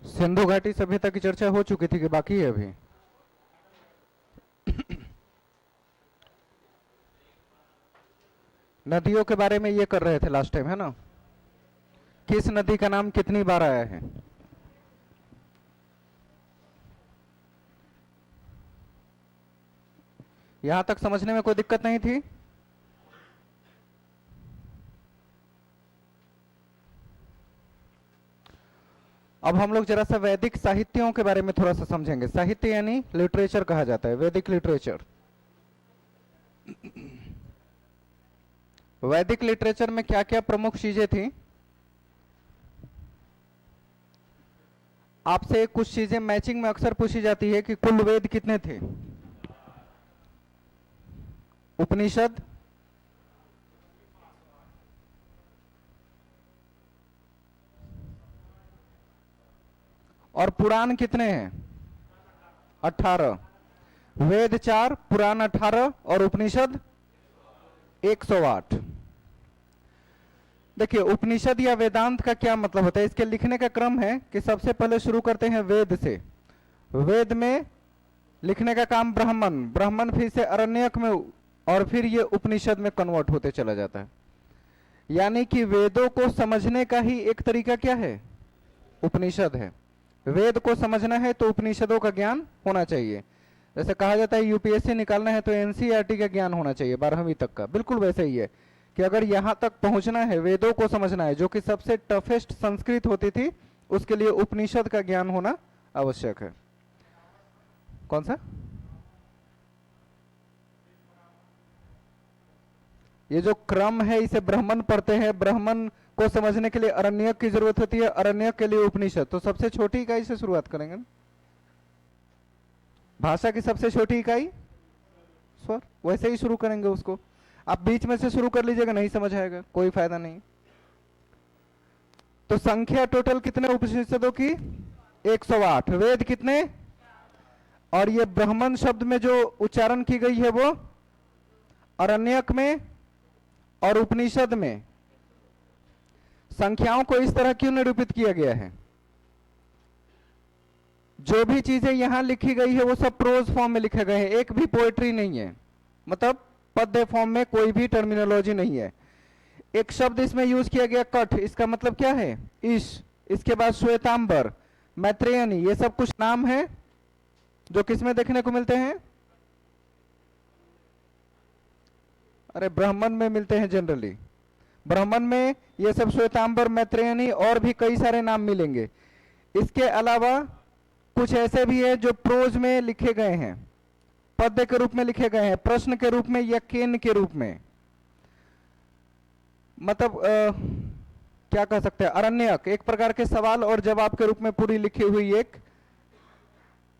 सिंधु घाटी सभ्यता की चर्चा हो चुकी थी कि बाकी है अभी? नदियों के बारे में ये कर रहे थे लास्ट टाइम, है ना? किस नदी का नाम कितनी बार आया है? यहां तक समझने में कोई दिक्कत नहीं थी? अब हम लोग जरा सा वैदिक साहित्यों के बारे में थोड़ा सा समझेंगे। साहित्य यानी लिटरेचर कहा जाता है, वैदिक लिटरेचर। वैदिक लिटरेचर में क्या क्या प्रमुख चीजें थी? आपसे कुछ चीजें मैचिंग में अक्सर पूछी जाती है कि कुल वेद कितने थे? उपनिषद, और पुराण कितने हैं? 18। वेद 4, पुराण 18 और उपनिषद 108। देखिए, उपनिषद या वेदांत का क्या मतलब होता है? इसके लिखने का क्रम है कि सबसे पहले शुरू करते हैं वेद से। वेद में लिखने का काम ब्राह्मण, ब्राह्मण फिर से अरण्यक में, और फिर ये उपनिषद में कन्वर्ट होते चला जाता है। यानी कि वेदों को समझने का ही एक तरीका क्या है? उपनिषद है। वेद को समझना है तो उपनिषदों का ज्ञान होना चाहिए। जैसे कहा जाता है यूपीएससी निकालना है तो एनसीईआरटी का ज्ञान होना चाहिए 12वीं तक का, बिल्कुल वैसे ही है कि अगर यहां तक पहुंचना है, वेदों को समझना है जो कि सबसे टफेस्ट संस्कृत होती थी, उसके लिए उपनिषद का ज्ञान होना आवश्यक है। कौन सा? ये जो क्रम है इसे ब्राह्मण पढ़ते हैं। ब्राह्मण को समझने के लिए अरण्यक की जरूरत होती है, अरण्यक के लिए उपनिषद। तो सबसे छोटी इकाई से शुरुआत करेंगे। भाषा की सबसे छोटी इकाई स्वर, वैसे ही शुरू करेंगे उसको। आप बीच में से शुरू कर लीजिएगा, नहीं समझ आएगा, कोई फायदा नहीं। तो संख्या टोटल कितने उपनिषदों की? 108। वेद कितने? और ये ब्राह्मण शब्द में जो उच्चारण की गई है वो अरण्यक में और उपनिषद में। संख्याओं को इस तरह क्यों निरूपित किया गया है? जो भी चीजें यहां लिखी गई है वो सब प्रोज फॉर्म में लिखे गए हैं, एक भी पोएट्री नहीं है, मतलब पद्य फॉर्म में कोई भी टर्मिनोलॉजी नहीं है। एक शब्द इसमें यूज किया गया कठ, इसका मतलब क्या है? ईश। इसके बाद श्वेतांबर, मैत्रेयनी, ये सब कुछ नाम है जो किसमें देखने को मिलते हैं? अरे ब्राह्मण में मिलते हैं जनरली। ब्राह्मण में ये सब श्वेतांबर, मैत्रेयनी और भी कई सारे नाम मिलेंगे। इसके अलावा कुछ ऐसे भी है जो प्रोज में लिखे गए हैं, पद्य के रूप में लिखे गए हैं, प्रश्न के रूप में या केन के रूप में। मतलब क्या कह सकते हैं? अरण्यक, एक प्रकार के सवाल और जवाब के रूप में पूरी लिखी हुई एक,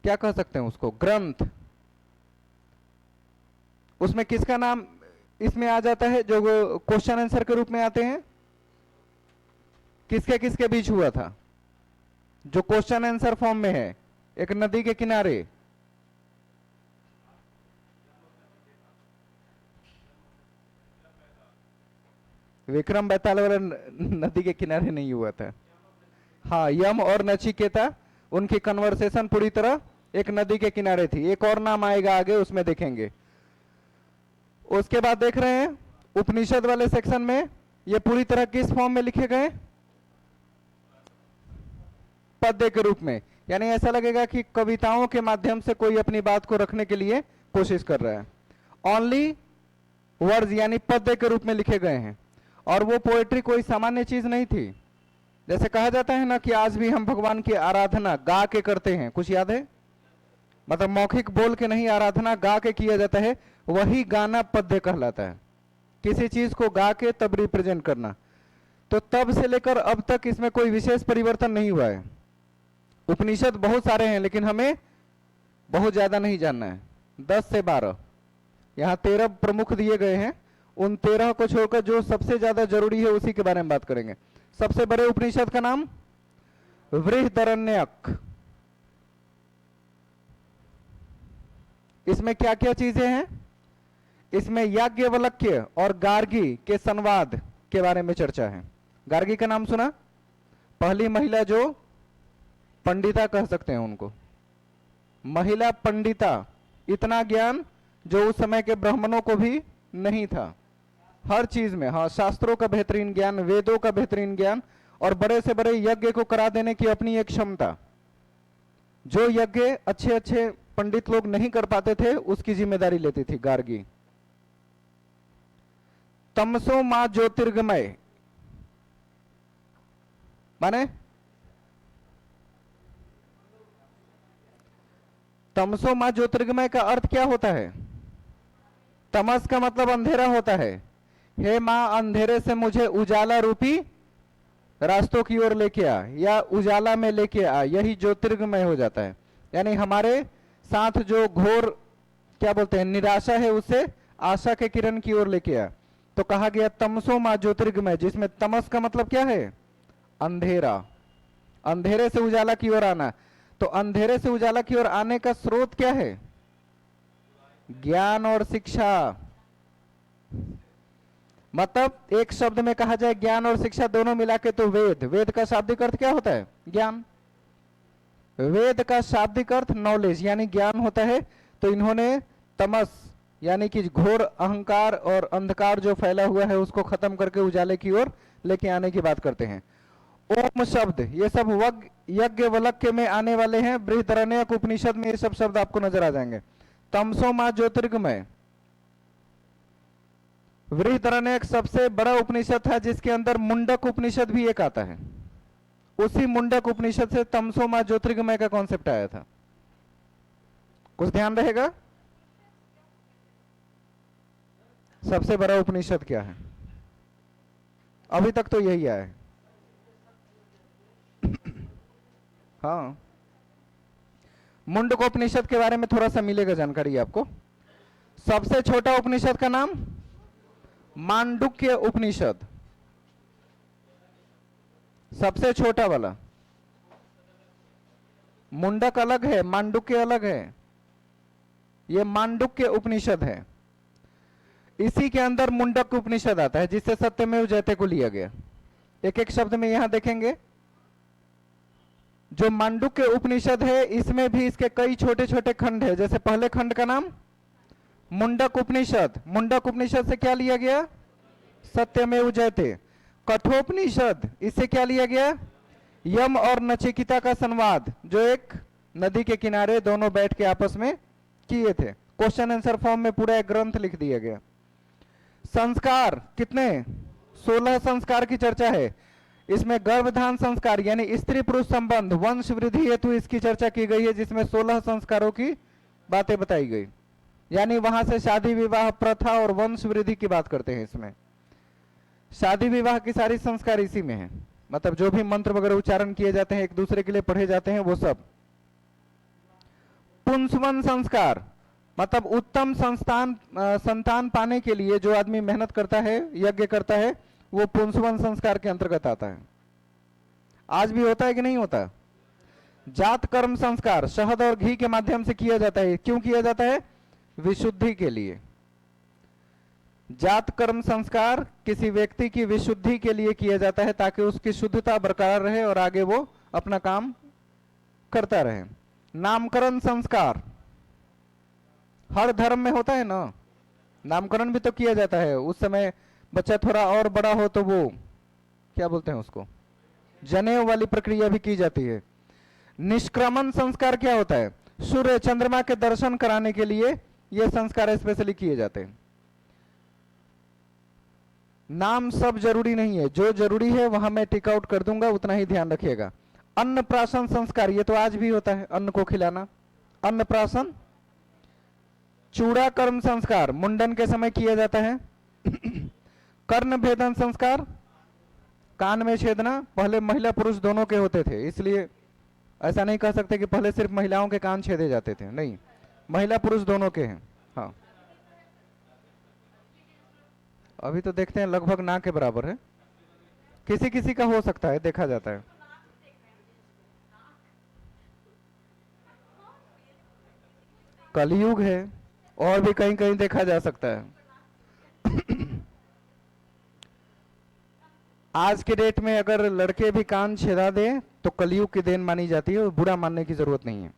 क्या कह सकते हैं उसको, ग्रंथ। उसमें किसका नाम इसमें आ जाता है जो क्वेश्चन आंसर के रूप में आते हैं? किसके किसके बीच हुआ था जो क्वेश्चन आंसर फॉर्म में है? एक नदी के किनारे, विक्रम बेताल वाला नदी के किनारे नहीं हुआ था। हाँ, यम और नचिकेता, उनकी कन्वर्सेशन पूरी तरह एक नदी के किनारे थी। एक और नाम आएगा आगे, उसमें देखेंगे। उसके बाद देख रहे हैं उपनिषद वाले सेक्शन में ये पूरी तरह किस फॉर्म में लिखे गए? पद्य के रूप में। यानी ऐसा लगेगा कि कविताओं के माध्यम से कोई अपनी बात को रखने के लिए कोशिश कर रहा है। ओनली वर्ड्स यानी पद्य के रूप में लिखे गए हैं। और वो पोएट्री कोई सामान्य चीज नहीं थी। जैसे कहा जाता है ना कि आज भी हम भगवान की आराधना गा के करते हैं, कुछ याद है? मतलब मौखिक बोल के नहीं, आराधना गा के किया जाता है, वही गाना पद्य कहलाता है। किसी चीज को गा के तब रिप्रेजेंट करना। तो तब से लेकर अब तक इसमें कोई विशेष परिवर्तन नहीं हुआ है। उपनिषद बहुत सारे हैं लेकिन हमें बहुत ज्यादा नहीं जानना है, 10 से 12। यहाँ 13 प्रमुख दिए गए हैं, उन 13 को छोड़कर जो सबसे ज्यादा जरूरी है उसी के बारे में बात करेंगे। सबसे बड़े उपनिषद का नाम बृहदारण्यक। इसमें क्या क्या चीजें हैं? इसमें याज्ञवल्क्य और गार्गी के संवाद के बारे में चर्चा है। गार्गी का नाम सुना? पहली महिला जो पंडिता कह सकते हैं उनको, महिला पंडिता। इतना ज्ञान जो उस समय के ब्राह्मणों को भी नहीं था, हर चीज में। हाँ, शास्त्रों का बेहतरीन ज्ञान, वेदों का बेहतरीन ज्ञान, और बड़े से बड़े यज्ञ को करा देने की अपनी एक क्षमता। जो यज्ञ अच्छे अच्छे पंडित लोग नहीं कर पाते थे, उसकी जिम्मेदारी लेती थी गार्गी। तमसो मां ज्योतिर्गमय माने, तमसो मां ज्योतिर्गमय का अर्थ क्या होता है? तमस का मतलब अंधेरा होता है। हे मां, अंधेरे से मुझे उजाला रूपी रास्तों की ओर लेके आ, या उजाला में लेके आ, यही ज्योतिर्गमय हो जाता है। यानी हमारे साथ जो घोर क्या बोलते हैं निराशा है, उससे आशा के किरण की ओर लेके आ। तो कहा गया तमसो मां ज्योतिर्गमय, जिसमें तमस का मतलब क्या है? अंधेरा। अंधेरे से उजाला की ओर आना। तो अंधेरे से उजाला की ओर आने का स्रोत क्या है? ज्ञान और शिक्षा। मतलब एक शब्द में कहा जाए ज्ञान और शिक्षा दोनों मिला के तो वेद। वेद का शाब्दिक अर्थ क्या होता है? ज्ञान। वेद का शाब्दिक अर्थ नॉलेज यानी ज्ञान होता है। तो इन्होंने तमस यानी कि घोर अहंकार और अंधकार जो फैला हुआ है उसको खत्म करके उजाले की ओर लेके आने की बात करते हैं। ओम शब्द, ये सब यज्ञ वलक्य में आने वाले हैं। बृहदारण्यक उपनिषद में ये सब शब्द आपको नजर आ जाएंगे। तमसो मां ज्योतिर्गमय। बृहदारण्यक सबसे बड़ा उपनिषद था, जिसके अंदर मुंडक उपनिषद भी एक आता है। उसी मुंडक उपनिषद से तमसो मां ज्योतिर्गमय का कॉन्सेप्ट आया था। कुछ ध्यान रहेगा? सबसे बड़ा उपनिषद क्या है? अभी तक तो यही आया है। हाँ, मुंडक उपनिषद के बारे में थोड़ा सा मिलेगा जानकारी आपको। सबसे छोटा उपनिषद का नाम मांडुक्य उपनिषद, सबसे छोटा वाला। मुंडक अलग है, मांडुक्य अलग है। यह मांडुक्य उपनिषद है। इसी के अंदर मुंडक उपनिषद आता है, जिससे सत्यमेव जयते को लिया गया। एक एक शब्द में यहां देखेंगे। जो मांडुक्य उपनिषद है, इसमें भी इसके कई छोटे छोटे खंड है। जैसे पहले खंड का नाम मुंडक उपनिषद। मुंडक उपनिषद से क्या लिया गया? सत्यमेव जयते। कठोपनिषद, इससे क्या लिया गया? यम और नचिकेता का संवाद, जो एक नदी के किनारे दोनों बैठ के आपस में किए थे। क्वेश्चन आंसर फॉर्म में पूरा एक ग्रंथ लिख दिया गया। संस्कार कितने? 16 संस्कार की चर्चा है। इसमें गर्भधान संस्कार यानी स्त्री पुरुष संबंध, वंश वृद्धि हेतु इसकी चर्चा की गई है, जिसमें 16 संस्कारों की बातें बताई गई। यानी वहां से शादी विवाह प्रथा और वंश वृद्धि की बात करते हैं। इसमें शादी विवाह की सारी संस्कार इसी में है। मतलब जो भी मंत्र वगैरह उच्चारण किए जाते हैं, एक दूसरे के लिए पढ़े जाते हैं, वो सब। पुंसवन संस्कार मतलब उत्तम संतान पाने के लिए जो आदमी मेहनत करता है, यज्ञ करता है, वो पुंसवन संस्कार के अंतर्गत आता है। आज भी होता है कि नहीं होता? जात कर्म संस्कार शहद और घी के माध्यम से किया जाता है। क्यों किया जाता है? विशुद्धि के लिए। जात कर्म संस्कार किसी व्यक्ति की विशुद्धि के लिए किया जाता है, ताकि उसकी शुद्धता बरकरार रहे और आगे वो अपना काम करता रहे। नामकरण संस्कार हर धर्म में होता है ना। नामकरण भी तो किया जाता है। उस समय बच्चा थोड़ा और बड़ा हो तो वो क्या बोलते हैं उसको, जनेऊ वाली प्रक्रिया भी की जाती है। निष्क्रमण संस्कार क्या होता है? सूर्य चंद्रमा के दर्शन कराने के लिए ये संस्कार स्पेशली किए जाते हैं। नाम सब जरूरी नहीं है, जो जरूरी है वहां मैं टिक आउट कर दूंगा, उतना ही ध्यान रखिएगा। अन्नप्राशन संस्कार, ये तो आज भी होता है, अन्न को खिलाना, अन्नप्राशन। चूड़ा कर्म संस्कार मुंडन के समय किया जाता है। कर्ण भेदन संस्कार, कान में छेदना। पहले महिला पुरुष दोनों के होते थे, इसलिए ऐसा नहीं कह सकते कि पहले सिर्फ महिलाओं के कान छेदे जाते थे, नहीं, महिला पुरुष दोनों के हैं। हाँ, अभी तो देखते हैं लगभग ना के बराबर है, किसी किसी का हो सकता है, देखा जाता है। कलयुग है, और भी कहीं कहीं देखा जा सकता है। आज के डेट में अगर लड़के भी कान छेदा दें तो कलयुग की देन मानी जाती है और बुरा मानने की जरूरत नहीं है।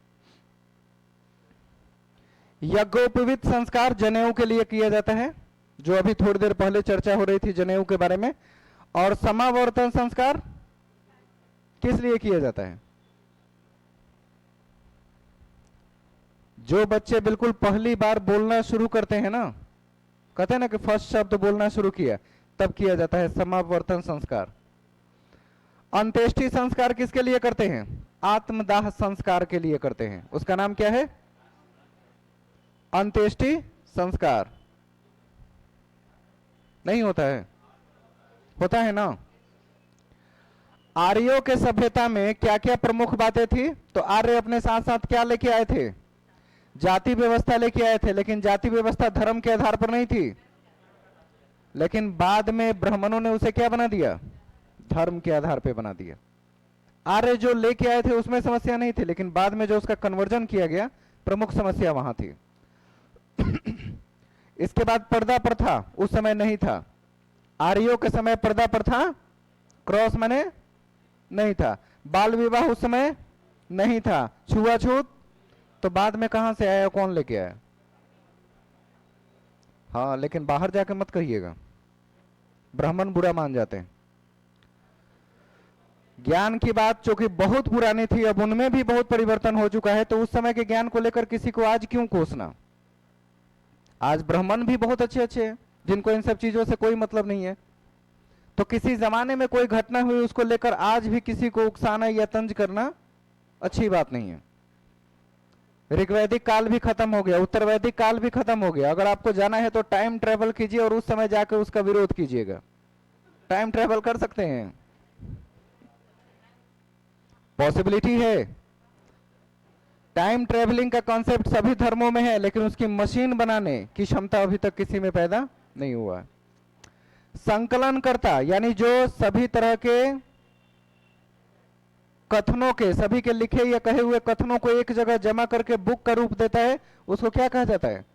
यज्ञोपवीत संस्कार जनेऊ के लिए किया जाता है, जो अभी थोड़ी देर पहले चर्चा हो रही थी जनेऊ के बारे में। और समावर्तन संस्कार किस लिए किया जाता है? जो बच्चे बिल्कुल पहली बार बोलना शुरू करते हैं ना, कहते हैं ना कि फर्स्ट शब्द बोलना शुरू किया, तब किया जाता है समावर्तन संस्कार। अंत्येष्टि संस्कार किसके लिए करते हैं? आत्मदाह संस्कार के लिए करते हैं। उसका नाम क्या है? अंत्येष्टि संस्कार। नहीं होता है? होता है ना। आर्यों के सभ्यता में क्या क्या प्रमुख बातें थी? तो आर्य अपने साथ साथ क्या लेके आए थे? जाति व्यवस्था लेके आए थे, लेकिन जाति व्यवस्था धर्म के आधार पर नहीं थी। लेकिन बाद में ब्राह्मणों ने उसे क्या बना दिया? धर्म के आधार पे बना दिया। आर्य जो लेके आए थे उसमें समस्या नहीं थी, लेकिन बाद में जो उसका कन्वर्जन किया गया, प्रमुख समस्या वहां थी। इसके बाद पर्दा प्रथा उस समय नहीं था। आर्यों के समय पर्दा प्रथा क्रॉस माने नहीं था। बाल विवाह उस समय नहीं था। छुआछूत तो बाद में कहां से आया? कौन लेके आया? हाँ, लेकिन बाहर जाके मत कहिएगा, ब्राह्मण बुरा मान जाते हैं। ज्ञान की बात जो कि बहुत पुरानी थी, अब उनमें भी बहुत परिवर्तन हो चुका है। तो उस समय के ज्ञान को लेकर किसी को आज क्यों कोसना? आज ब्राह्मण भी बहुत अच्छे अच्छे हैं, जिनको इन सब चीजों से कोई मतलब नहीं है। तो किसी जमाने में कोई घटना हुई, उसको लेकर आज भी किसी को उकसाना या तंज करना अच्छी बात नहीं है। ऋग्वैदिक काल भी खत्म हो गया, उत्तर वैदिक काल भी खत्म हो गया। अगर आपको जाना है तो टाइम ट्रेवल कीजिए और उस समय जाकर उसका विरोध कीजिएगा। टाइम ट्रेवल कर सकते हैं, पॉसिबिलिटी है। टाइम ट्रेवलिंग का कॉन्सेप्ट सभी धर्मों में है, लेकिन उसकी मशीन बनाने की क्षमता अभी तक किसी में पैदा नहीं हुआ। संकलन करता यानी जो सभी तरह के कथनों के, सभी के लिखे या कहे हुए कथनों को एक जगह जमा करके बुक का रूप देता है, उसको क्या कहा जाता है?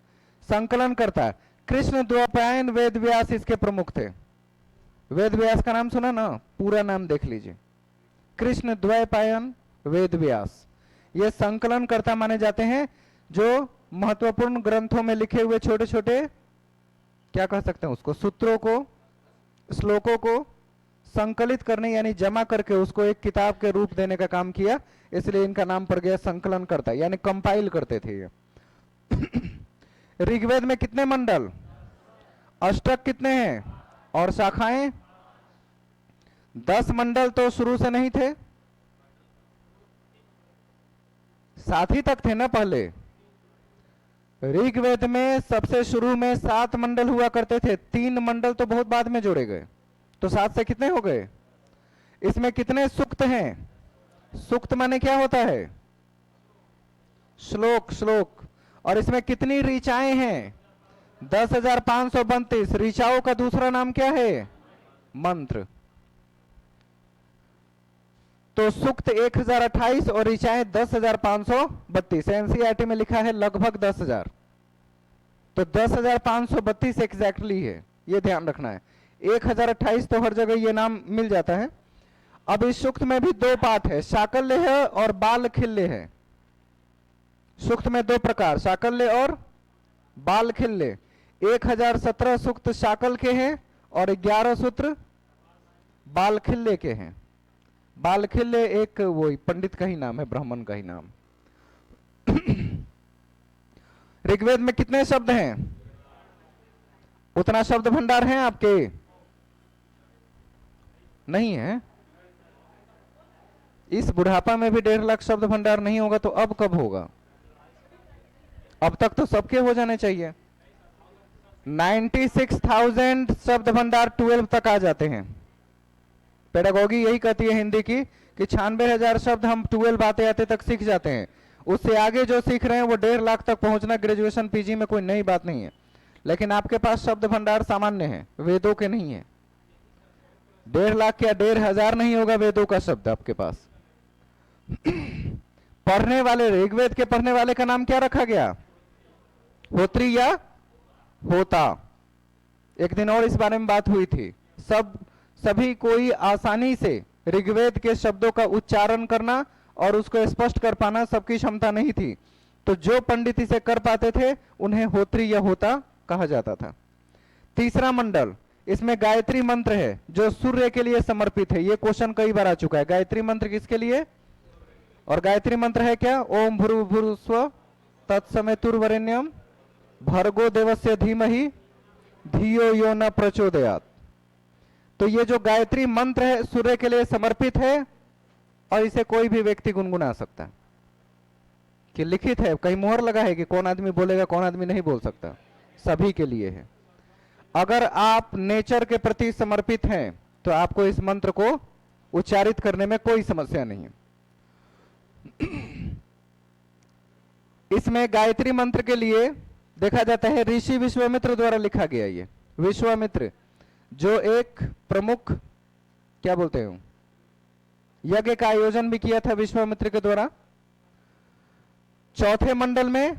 संकलन करता। कृष्ण द्वैपायन वेद व्यास इसके प्रमुख थे। वेद व्यास का नाम सुना ना? पूरा नाम देख लीजिए, कृष्ण द्वैपायन वेद व्यास। ये संकलन करता माने जाते हैं, जो महत्वपूर्ण ग्रंथों में लिखे हुए छोटे छोटे, क्या कह सकते हैं उसको, सूत्रों को, श्लोकों को संकलित करने यानी जमा करके उसको एक किताब के रूप देने का काम किया। इसलिए इनका नाम पड़ गया संकलन करता, यानी कंपाइल करते थे ये। ऋग्वेद में कितने मंडल? अष्टक कितने हैं? और शाखाएं 10 मंडल तो शुरू से नहीं थे, 7 ही तक थे ना पहले। ऋग्वेद में सबसे शुरू में 7 मंडल हुआ करते थे, 3 मंडल तो बहुत बाद में जोड़े गए, तो 7 से कितने हो गए? इसमें कितने सूक्त हैं? सूक्त माने क्या होता है? श्लोक, श्लोक। और इसमें कितनी ऋचाएं हैं? 10,532। ऋचाओं का दूसरा नाम क्या है? मंत्र। तो सूक्त 1028 और ऋचाएं 10,532। एनसीईआरटी में लिखा है लगभग 10,000, तो 10,532 एग्जैक्टली है, ये ध्यान रखना है। 1028 तो हर जगह ये नाम मिल जाता है। अब इस सूक्त में भी 2 पाठ है, शाकल्य है और बाल खिल्य है। सूक्त में 2 प्रकार, शाकल्य और बाल खिल्य। 1017 सूक्त शाकल के हैं और 11 सूत्र बाल खिल्य के हैं। बाल खिल्य एक वो पंडित का ही नाम है, ब्राह्मण का ही नाम। ऋग्वेद में कितने शब्द हैं? उतना शब्द भंडार है आपके? नहीं है। इस बुढ़ापा में भी 1.5 लाख शब्द भंडार नहीं होगा तो अब कब होगा? अब तक तो सबके हो जाने चाहिए। 96,000 शब्द भंडार 12 तक आ जाते हैं। पेडागोगी यही कहती है हिंदी की कि 96,000 शब्द हम 12 आते आते तक सीख जाते हैं। उससे आगे जो सीख रहे हैं वो 1.5 लाख तक पहुंचना ग्रेजुएशन पीजी में कोई नई बात नहीं है। लेकिन आपके पास शब्द भंडार सामान्य है, वेदों के नहीं है। 1.5 लाख या 1,500 नहीं होगा वेदों का शब्द आपके पास। पढ़ने वाले, ऋग्वेद के पढ़ने वाले का नाम क्या रखा गया? होत्री या होता। एक दिन और इस बारे में बात हुई थी। सभी कोई आसानी से ऋग्वेद के शब्दों का उच्चारण करना और उसको स्पष्ट कर पाना सबकी क्षमता नहीं थी। तो जो पंडित इसे कर पाते थे उन्हें होत्री या होता कहा जाता था। तीसरा मंडल, इसमें गायत्री मंत्र है जो सूर्य के लिए समर्पित है। ये क्वेश्चन कई बार आ चुका है। गायत्री मंत्र किसके लिए? और गायत्री मंत्र है क्या? ओम भूर्भुवस्सुवः तत्सवितुर्वरेण्यं भर्गो देवस्य धीमहि धियो यो न प्रचोदयात्। तो ये जो गायत्री मंत्र है सूर्य के लिए समर्पित है और इसे कोई भी व्यक्ति गुनगुना सकता है। कि लिखित है, कहीं मोहर लगा है कि कौन आदमी बोलेगा कौन आदमी नहीं बोल सकता, सभी के लिए है। अगर आप नेचर के प्रति समर्पित हैं तो आपको इस मंत्र को उच्चारित करने में कोई समस्या नहीं है। इसमें गायत्री मंत्र के लिए देखा जाता है ऋषि विश्वामित्र द्वारा लिखा गया। ये विश्वामित्र जो एक प्रमुख क्या बोलते हैं यज्ञ का आयोजन भी किया था विश्वामित्र के द्वारा। चौथे मंडल में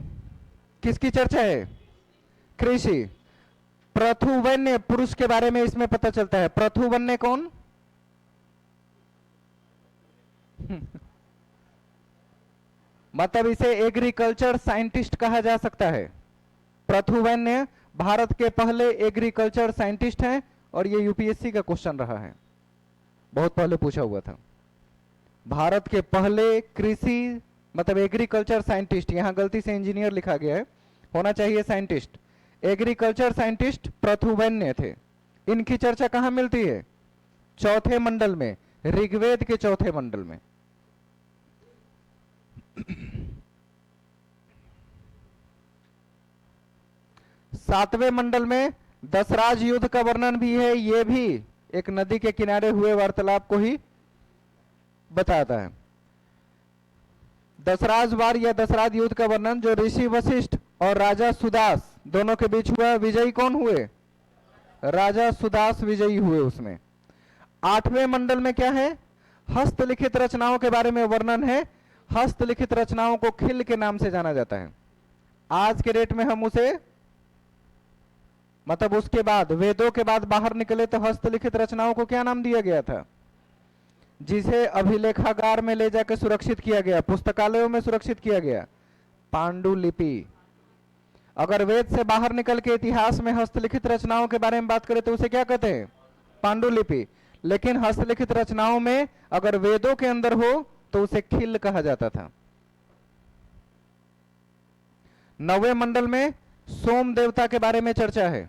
किसकी चर्चा है? कृषि। पृथुवन्य पुरुष के बारे में इसमें पता चलता है। पृथुवन्य कौन? मतलब इसे एग्रीकल्चर साइंटिस्ट कहा जा सकता है। पृथुवन्य भारत के पहले एग्रीकल्चर साइंटिस्ट हैं और ये यूपीएससी का क्वेश्चन रहा है, बहुत पहले पूछा हुआ था। भारत के पहले कृषि मतलब एग्रीकल्चर साइंटिस्ट, यहां गलती से इंजीनियर लिखा गया है, होना चाहिए साइंटिस्ट। एग्रीकल्चर साइंटिस्ट पृथुवन्य थे। इनकी चर्चा कहां मिलती है? चौथे मंडल में, ऋग्वेद के चौथे मंडल में। सातवें मंडल में दशराज युद्ध का वर्णन भी है। यह भी एक नदी के किनारे हुए वार्तालाप को ही बताता है। दशराज वार या दशराज युद्ध का वर्णन जो ऋषि वशिष्ठ और राजा सुदास दोनों के बीच हुआ। विजयी कौन हुए? राजा सुदास विजयी हुए उसमें। आठवें मंडल में क्या है? हस्तलिखित रचनाओं के बारे में वर्णन है। हस्तलिखित रचनाओं को खिल के नाम से जाना जाता है। आज के डेट में हम उसे मतलब उसके बाद वेदों के बाद बाहर निकले तो हस्तलिखित रचनाओं को क्या नाम दिया गया था? जिसे अभिलेखागार में ले जाकर सुरक्षित किया गया, पुस्तकालयों में सुरक्षित किया गया, पांडुलिपि। अगर वेद से बाहर निकल के इतिहास में हस्तलिखित रचनाओं के बारे में बात करें तो उसे क्या कहते हैं? पांडुलिपि। लेकिन हस्तलिखित रचनाओं में अगर वेदों के अंदर हो तो उसे खिल कहा जाता था। नौवें मंडल में सोम देवता के बारे में चर्चा है।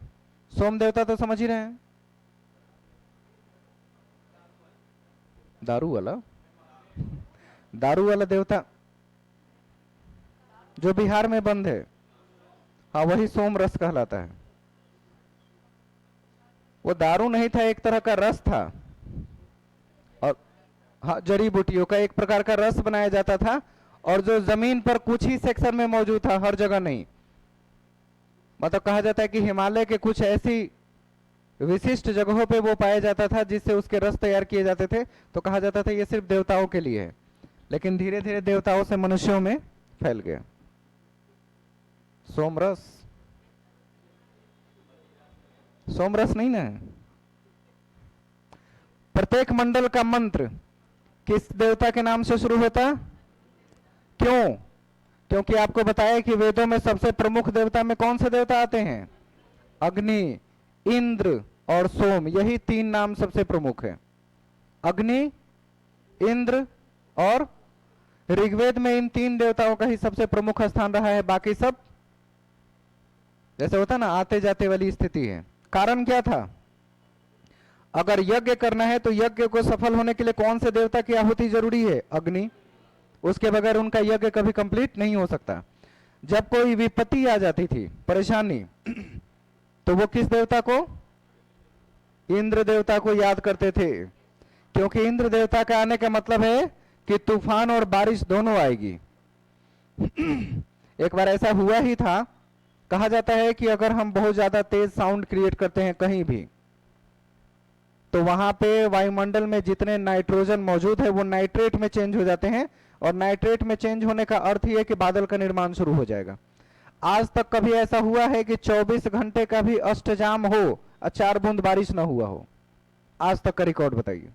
सोम देवता तो समझ ही रहे हैं, दारू वाला देवता जो बिहार में बंद है, हाँ वही सोम रस कहलाता है। वो दारू नहीं था, एक तरह का रस था और हाँ जड़ी बूटियों का एक प्रकार का रस बनाया जाता था और जो जमीन पर कुछ ही सेक्शन में मौजूद था, हर जगह नहीं। मतलब कहा जाता है कि हिमालय के कुछ ऐसी विशिष्ट जगहों पे वो पाया जाता था जिससे उसके रस तैयार किए जाते थे। तो कहा जाता था ये सिर्फ देवताओं के लिए है, लेकिन धीरे धीरे देवताओं से मनुष्यों में फैल गया। सोमरस, सोमरस नहीं ना। प्रत्येक मंडल का मंत्र किस देवता के नाम से शुरू होता? क्यों? क्योंकि आपको बताया कि वेदों में सबसे प्रमुख देवता में कौन से देवता आते हैं? अग्नि, इंद्र और सोम। यही तीन नाम सबसे प्रमुख है, अग्नि, इंद्र और ऋग्वेद में इन तीन देवताओं का ही सबसे प्रमुख स्थान रहा है। बाकी सब जैसे होता ना आते जाते वाली स्थिति है। कारण क्या था? अगर यज्ञ करना है तो यज्ञ को सफल होने के लिए कौन से देवता की आहुति जरूरी है? अग्नि। उसके बगैर उनका यज्ञ कभी कंप्लीट नहीं हो सकता। जब कोई विपत्ति आ जाती थी, परेशानी, तो वो किस देवता को? इंद्र देवता को याद करते थे, क्योंकि इंद्र देवता का आने का मतलब है कि तूफान और बारिश दोनों आएगी। एक बार ऐसा हुआ ही था। कहा जाता है कि अगर हम बहुत ज्यादा तेज साउंड क्रिएट करते हैं कहीं भी, तो वहां पे वायुमंडल में जितने नाइट्रोजन मौजूद है वो नाइट्रेट में चेंज हो जाते हैं, और नाइट्रेट में चेंज होने का अर्थ ही है कि बादल का निर्माण शुरू हो जाएगा। आज तक कभी ऐसा हुआ है कि 24 घंटे का भी अष्टजाम हो और 4 बूंद बारिश ना हुआ हो? आज तक का रिकॉर्ड बताइए।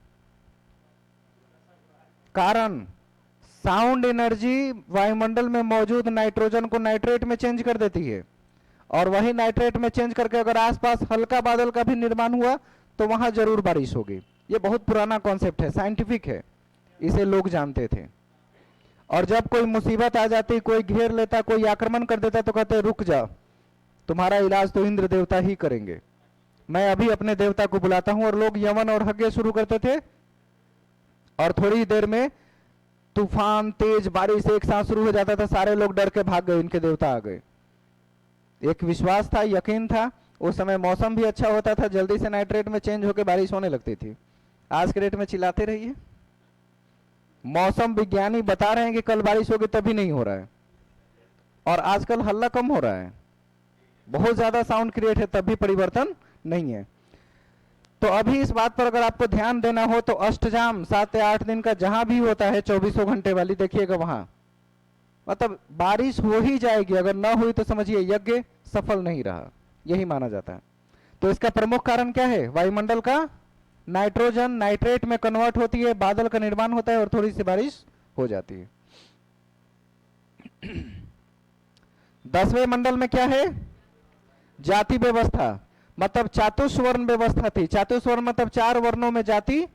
कारण साउंड एनर्जी वायुमंडल में मौजूद नाइट्रोजन को नाइट्रेट में चेंज कर देती है, और वही नाइट्रेट में चेंज करके अगर आसपास हल्का बादल का भी निर्माण हुआ तो वहां जरूर बारिश होगी। ये बहुत पुराना कॉन्सेप्ट है, साइंटिफिक है, इसे लोग जानते थे। और जब कोई मुसीबत आ जाती, कोई घेर लेता, कोई आक्रमण कर देता, तो कहते रुक जाओ, तुम्हारा इलाज तो इंद्र देवता ही करेंगे, मैं अभी अपने देवता को बुलाता हूं। और लोग यमन और यज्ञ शुरू करते थे, और थोड़ी देर में तूफान, तेज बारिश एक साथ शुरू हो जाता था, सारे लोग डर के भाग गए, इनके देवता आ गए। एक विश्वास था, यकीन था। उस समय मौसम भी अच्छा होता था, जल्दी से नाइट्रेट में चेंज होकर बारिश होने लगती थी। आज के डेट में चिल्लाते रहिए, मौसम विज्ञानी बता रहे हैं कि कल बारिश होगी, तभी नहीं हो रहा है। और आजकल हल्ला कम हो रहा है, बहुत ज्यादा साउंड क्रिएट है, तब भी परिवर्तन नहीं है। तो अभी इस बात पर अगर आपको ध्यान देना हो तो अष्टजाम 7 या 8 दिन का जहां भी होता है 2400 घंटे वाली, देखिएगा वहां मतलब बारिश हो ही जाएगी। अगर ना हुई तो समझिए यज्ञ सफल नहीं रहा, यही माना जाता है। तो इसका प्रमुख कारण क्या है? वायुमंडल का नाइट्रोजन नाइट्रेट में कन्वर्ट होती है, बादल का निर्माण होता है और थोड़ी सी बारिश हो जाती है। 10वें मंडल में क्या है? जाति व्यवस्था, मतलब चातुस्वर्ण व्यवस्था थी। चातुस्वर्ण मतलब 4 वर्णों में जाति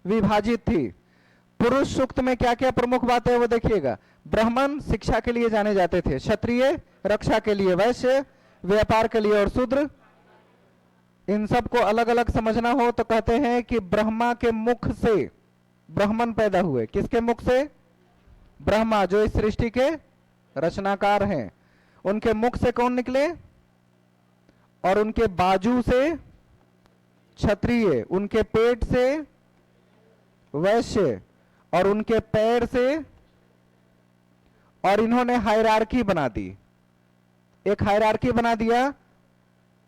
विभाजित थी। पुरुष सूक्त में क्या क्या प्रमुख बात है वो देखिएगा। ब्राह्मण शिक्षा के लिए जाने जाते थे, क्षत्रिय रक्षा के लिए, वैश्य व्यापार के लिए और शूद्र। इन सब को अलग अलग समझना हो तो कहते हैं कि ब्रह्मा के मुख से ब्राह्मण पैदा हुए। किसके मुख से? ब्रह्मा, जो इस सृष्टि के रचनाकार हैं, उनके मुख से कौन निकले? और उनके बाजू से क्षत्रिय, उनके पेट से वैश्य और उनके पैर से। और इन्होंने हायरार्की बना दी, एक हायरार्की बना दिया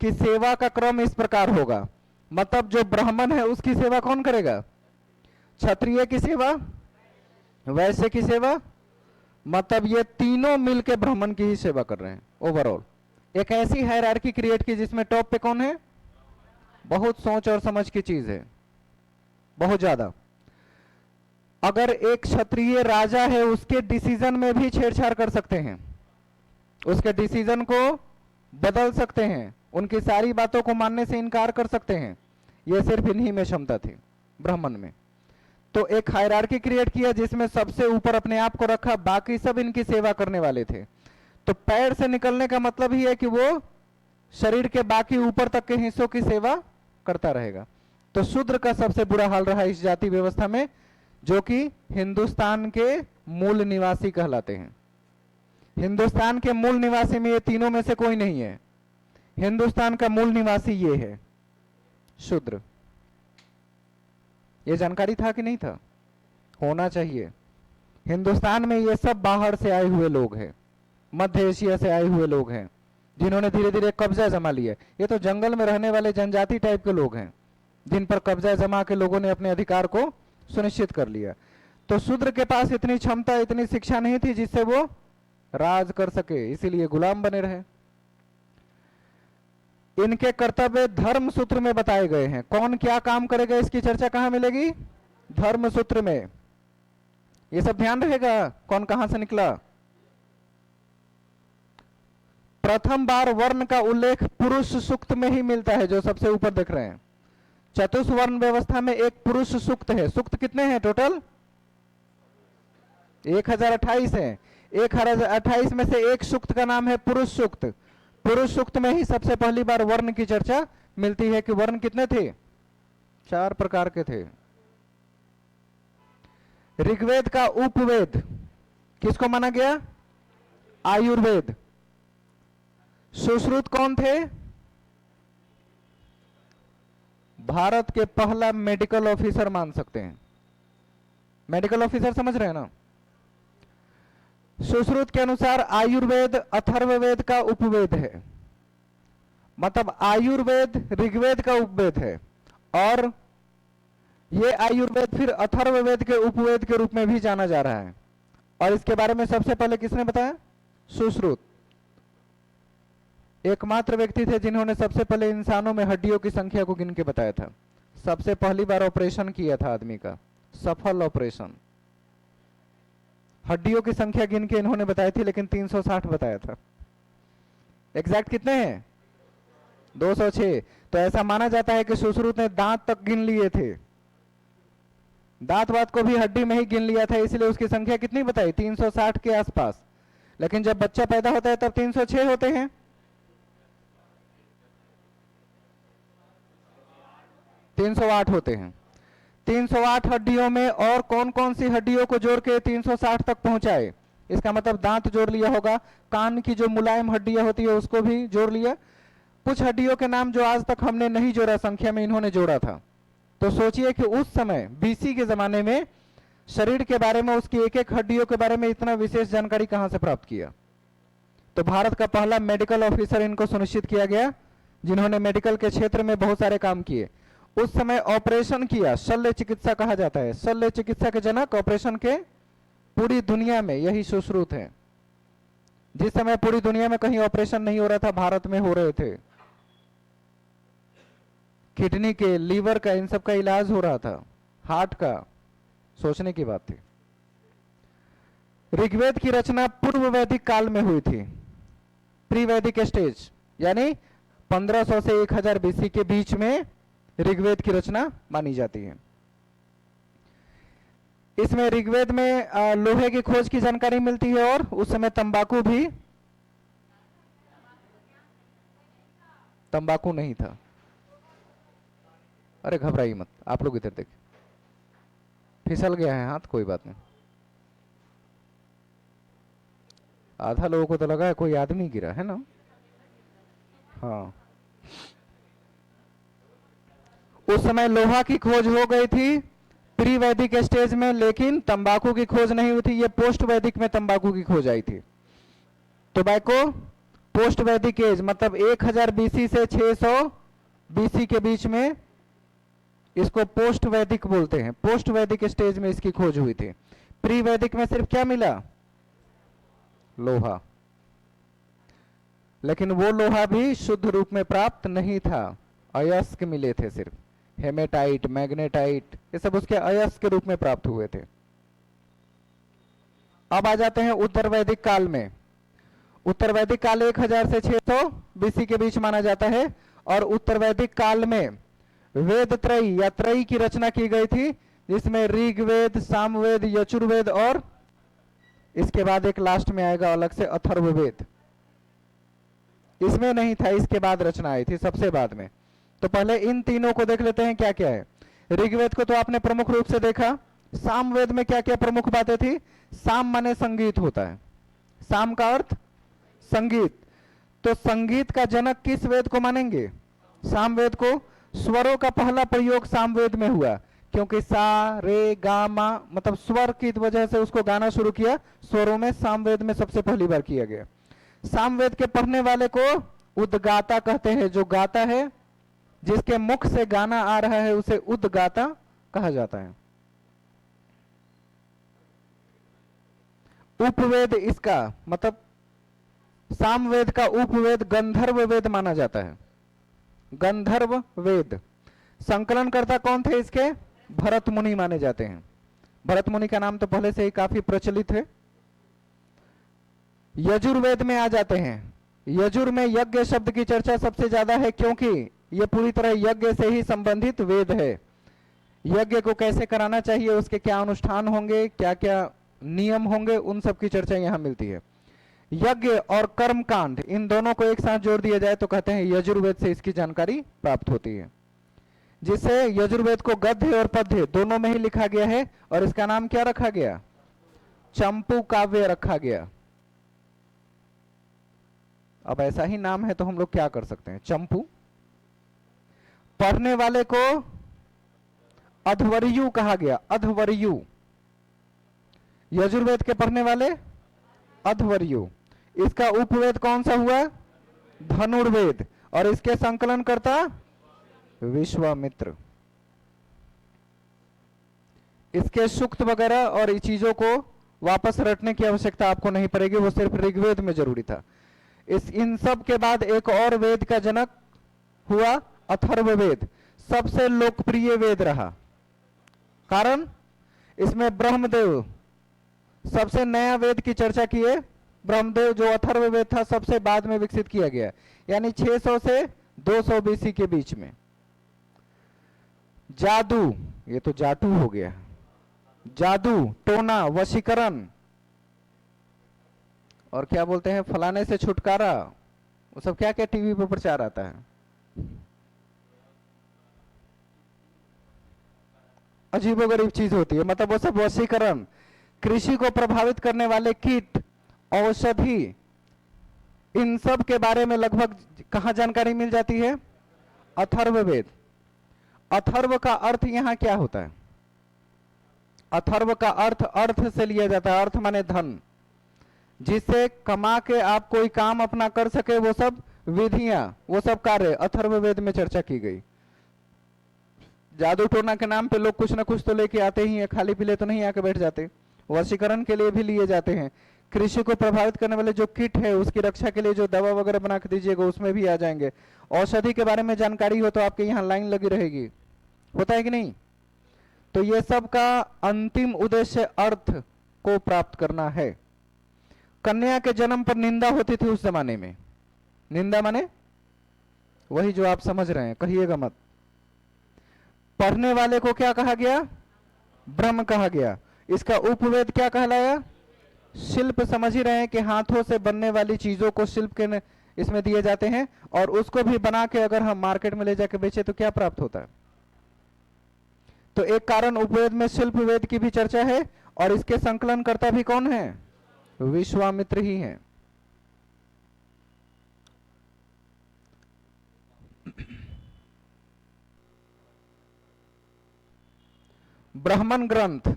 कि सेवा का क्रम इस प्रकार होगा। मतलब जो ब्राह्मण है उसकी सेवा कौन करेगा? क्षत्रिय की सेवा, वैश्य की सेवा, मतलब ये तीनों मिलकर ब्राह्मण की ही सेवा कर रहे हैं ओवरऑल। एक ऐसी हायरार्की क्रिएट की जिसमें टॉप पे कौन है? बहुत सोच और समझ की चीज है, बहुत ज्यादा। अगर एक क्षत्रिय राजा है उसके डिसीजन में भी छेड़छाड़ कर सकते हैं, उसके डिसीजन को बदल सकते हैं, उनकी सारी बातों को मानने से इनकार कर सकते हैं। यह सिर्फ इन्हीं में क्षमता थी, ब्राह्मण में। तो एक हायरार्की क्रिएट किया जिसमें सबसे ऊपर अपने आप को रखा, बाकी सब इनकी सेवा करने वाले थे। तो पैर से निकलने का मतलब ही है कि वो शरीर के बाकी ऊपर तक के हिस्सों की सेवा करता रहेगा। तो शूद्र का सबसे बुरा हाल रहा इस जाति व्यवस्था में, जो कि हिंदुस्तान के मूल निवासी कहलाते हैं। हिंदुस्तान के मूल निवासी में ये तीनों में से कोई नहीं है। हिंदुस्तान का मूल निवासी ये है, शूद्र। ये जानकारी था कि नहीं था? होना चाहिए। हिंदुस्तान में ये सब बाहर से आए हुए लोग हैं, मध्य एशिया से आए हुए लोग हैं, जिन्होंने धीरे धीरे कब्जा जमा लिया। ये तो जंगल में रहने वाले जनजाति टाइप के लोग हैं, जिन पर कब्जा जमा के लोगों ने अपने अधिकार को सुनिश्चित कर लिया। तो शूद्र के पास इतनी क्षमता, इतनी शिक्षा नहीं थी जिससे वो राज कर सके, इसीलिए गुलाम बने रहे। इनके कर्तव्य धर्म सूत्र में बताए गए हैं। कौन क्या काम करेगा इसकी चर्चा कहां मिलेगी? धर्म सूत्र में। ये सब ध्यान रहेगा कौन कहां से निकला। प्रथम बार वर्ण का उल्लेख पुरुष सूक्त में ही मिलता है, जो सबसे ऊपर देख रहे हैं। चतुष्वर्ण व्यवस्था में एक पुरुष सूक्त है। सूक्त कितने हैं टोटल? 1028 है। 1028 में से एक सूक्त का नाम है पुरुष सूक्त। पुरुष सूक्त में ही सबसे पहली बार वर्ण की चर्चा मिलती है कि वर्ण कितने थे? 4 प्रकार के थे। ऋग्वेद का उपवेद किसको माना गया? आयुर्वेद। सुश्रुत कौन थे? भारत के पहला मेडिकल ऑफिसर मान सकते हैं। मेडिकल ऑफिसर समझ रहे हैं ना? सुश्रुत के अनुसार आयुर्वेद अथर्ववेद का उपवेद है। मतलब आयुर्वेद ऋग्वेद का उपवेद है, और ये आयुर्वेद फिर अथर्ववेद के उपवेद के रूप में भी जाना जा रहा है। और इसके बारे में सबसे पहले किसने बताया? सुश्रुत। एकमात्र व्यक्ति थे जिन्होंने सबसे पहले इंसानों में हड्डियों की संख्या को गिन के बताया था। सबसे पहली बार ऑपरेशन किया था आदमी का, सफल ऑपरेशन। हड्डियों की संख्या गिन के इन्होंने बताई थी, लेकिन 360 बताया था। एग्जैक्ट कितने हैं? 206। तो ऐसा माना जाता है कि सुश्रुत ने दांत तक गिन लिए थे, दांत वात को भी हड्डी में ही गिन लिया था, इसलिए उसकी संख्या कितनी बताई? 360 के आसपास। लेकिन जब बच्चा पैदा होता है तब 306 होते हैं। 308 होते हैं। 308 हड्डियों में और कौन कौन सी हड्डियों को जोड़ के 360 तक पहुंचाए? इसका मतलब दांत जोड़ लिया होगा, कान की जो मुलायम हड्डियां होती है उसको भी जोड़ लिया। कुछ हड्डियों के नाम जो आज तक हमने नहीं जोड़ा, संख्या में इन्होंने जोड़ा था। तो सोचिए कि उस समय बीसी के जमाने में शरीर के बारे में, उसकी एक एक हड्डियों के बारे में इतना विशेष जानकारी कहां से प्राप्त किया? तो भारत का पहला मेडिकल ऑफिसर इनको सुनिश्चित किया गया, जिन्होंने मेडिकल के क्षेत्र में बहुत सारे काम किए। उस समय ऑपरेशन किया, शल्य चिकित्सा कहा जाता है। शल्य चिकित्सा के जनक ऑपरेशन के पूरी दुनिया में यही सुश्रुत है। जिस समय पूरी दुनिया में कहीं ऑपरेशन नहीं हो रहा था, भारत में हो रहे थे। किडनी के, लीवर का, इन सब का इलाज हो रहा था, हार्ट का। सोचने की बात थी। ऋग्वेद की रचना पूर्व वैदिक काल में हुई थी, प्री वैदिक स्टेज, यानी 1500 से 1000 बीसी के बीच में ऋग्वेद की रचना मानी जाती है। इसमें ऋग्वेद में लोहे की खोज की जानकारी मिलती है, और उस समय तंबाकू भी, तंबाकू नहीं था। अरे घबराइए मत, आप लोग इधर देखिए, फिसल गया है हाथ, कोई बात नहीं। आधा लोगों को तो लगा है कोई आदमी गिरा है ना। हाँ, उस समय लोहा की खोज हो गई थी प्री वैदिक स्टेज में, लेकिन तंबाकू की खोज नहीं हुई थी। ये पोस्ट वैदिक में तंबाकू की खोज आई थी। टोबैको पोस्ट वैदिक एज, मतलब 1000 बीसी से 600 बीसी के बीच में, इसको पोस्ट वैदिक बोलते हैं। पोस्ट वैदिक स्टेज में इसकी खोज हुई थी। प्री वैदिक में सिर्फ क्या मिला? लोहा। लेकिन वो लोहा भी शुद्ध रूप में प्राप्त नहीं था, अयस्क मिले थे सिर्फ। हेमेटाइट, मैग्नेटाइट, ये सब उसके अयस्क के रूप में प्राप्त हुए थे। अब आ जाते हैं उत्तर वैदिक काल में। उत्तर वैदिक काल 1000 से 600 बीसी के बीच माना जाता है, और उत्तर वैदिक काल में वेद त्रयी या त्रयी की रचना की गई थी, जिसमें ऋग्वेद, सामवेद, यजुर्वेद, और इसके बाद एक लास्ट में आएगा अलग से अथर्ववेद। इसमें नहीं था, इसके बाद रचना आई थी, सबसे बाद में। तो पहले इन तीनों को देख लेते हैं क्या क्या है। ऋग्वेद को तो आपने प्रमुख रूप से देखा। सामवेद में क्या क्या प्रमुख बातें थी? साम माने संगीत होता है, साम का अर्थ संगीत। तो संगीत का जनक किस वेद को मानेंगे? सामवेद को। स्वरों का पहला प्रयोग सामवेद में हुआ, क्योंकि सा रे गा मा, मतलब स्वर की वजह से उसको गाना शुरू किया। स्वरों में सामवेद में सबसे पहली बार किया गया। सामवेद के पढ़ने वाले को उद्गाता कहते हैं। जो गाता है, जिसके मुख से गाना आ रहा है, उसे उद्गाता कहा जाता है। उपवेद, इसका मतलब सामवेद का उपवेद गंधर्व वेद माना जाता है। गंधर्व वेद। संकलनकर्ता कौन थे इसके? भरत मुनि माने जाते हैं। भरत मुनि का नाम तो पहले से ही काफी प्रचलित है। यजुर्वेद में आ जाते हैं। यजुर में यज्ञ शब्द की चर्चा सबसे ज्यादा है, क्योंकि यह पूरी तरह यज्ञ से ही संबंधित वेद है। यज्ञ को कैसे कराना चाहिए, उसके क्या अनुष्ठान होंगे, क्या क्या नियम होंगे, उन सब की चर्चा यहां मिलती है। यज्ञ और कर्म कांड, इन दोनों को एक साथ जोड़ दिया जाए तो कहते हैं यजुर्वेद से इसकी जानकारी प्राप्त होती है, जिससे यजुर्वेद को गद्य और पद्य दोनों में ही लिखा गया है। और इसका नाम क्या रखा गया? चंपू काव्य रखा गया। अब ऐसा ही नाम है तो हम लोग क्या कर सकते हैं? चंपू। पढ़ने वाले को अध्वर्यु कहा गया, अध्वर्यु। यजुर्वेद के पढ़ने वाले अध्वर्यु। इसका उपवेद कौन सा हुआ? धनुर्वेद। और इसके संकलन करता विश्वामित्र। इसके सूक्त वगैरह और इस चीजों को वापस रटने की आवश्यकता आपको नहीं पड़ेगी, वो सिर्फ ऋग्वेद में जरूरी था। इन सब के बाद एक और वेद का जनक हुआ, अथर्ववेद। सबसे लोकप्रिय वेद रहा, कारण इसमें ब्रह्मदेव सबसे नया वेद की चर्चा की है ब्रह्मदेव, जो अथर्व वेद था सबसे बाद में विकसित किया गया, यानी 600 से 200 बीसी के बीच में। जादू, ये तो जाटू हो गया, जादू, टोना, वशीकरण, और क्या बोलते हैं फलाने से छुटकारा, वो सब क्या क्या टीवी पर प्रचार आता है। अजीबोगरीब चीज होती है, मतलब वो सब वशीकरण, कृषि को प्रभावित करने वाले कीट, औषधि, इन सब के बारे में लगभग कहां जानकारी मिल जाती है? अथर्ववेद। अथर्व का अर्थ यहां क्या होता है? अथर्व का अर्थ अर्थ से लिया जाता है, अर्थ माने धन, जिससे कमा के आप कोई काम अपना कर सके, वो सब विधियां, वो सब कार्य अथर्ववेद में चर्चा की गई। जादू टोना के नाम पे लोग कुछ ना कुछ तो लेके आते ही हैं, खाली पीले तो नहीं आके बैठ जाते। वशीकरण के लिए भी लिए जाते हैं, कृषि को प्रभावित करने वाले जो किट है उसकी रक्षा के लिए जो दवा वगैरह बना के दीजिएगा उसमें भी आ जाएंगे। औषधि के बारे में जानकारी हो तो आपके यहाँ लाइन लगी रहेगी, होता है कि नहीं? तो ये सब का अंतिम उद्देश्य अर्थ को प्राप्त करना है। कन्या के जन्म पर निंदा होती थी उस जमाने में। निंदा माने वही जो आप समझ रहे हैं, कहिएगा मत। पढ़ने वाले को क्या कहा गया? ब्रह्म कहा गया। इसका उपवेद क्या कहलाया? शिल्प। समझ ही रहे हैं कि हाथों से बनने वाली चीजों को शिल्प के इसमें दिए जाते हैं, और उसको भी बना के अगर हम मार्केट में ले जाके बेचे तो क्या प्राप्त होता है? तो एक कारण उपवेद में शिल्प वेद की भी चर्चा है, और इसके संकलन करता भी कौन है? विश्वामित्र ही है। ब्राह्मण ग्रंथ,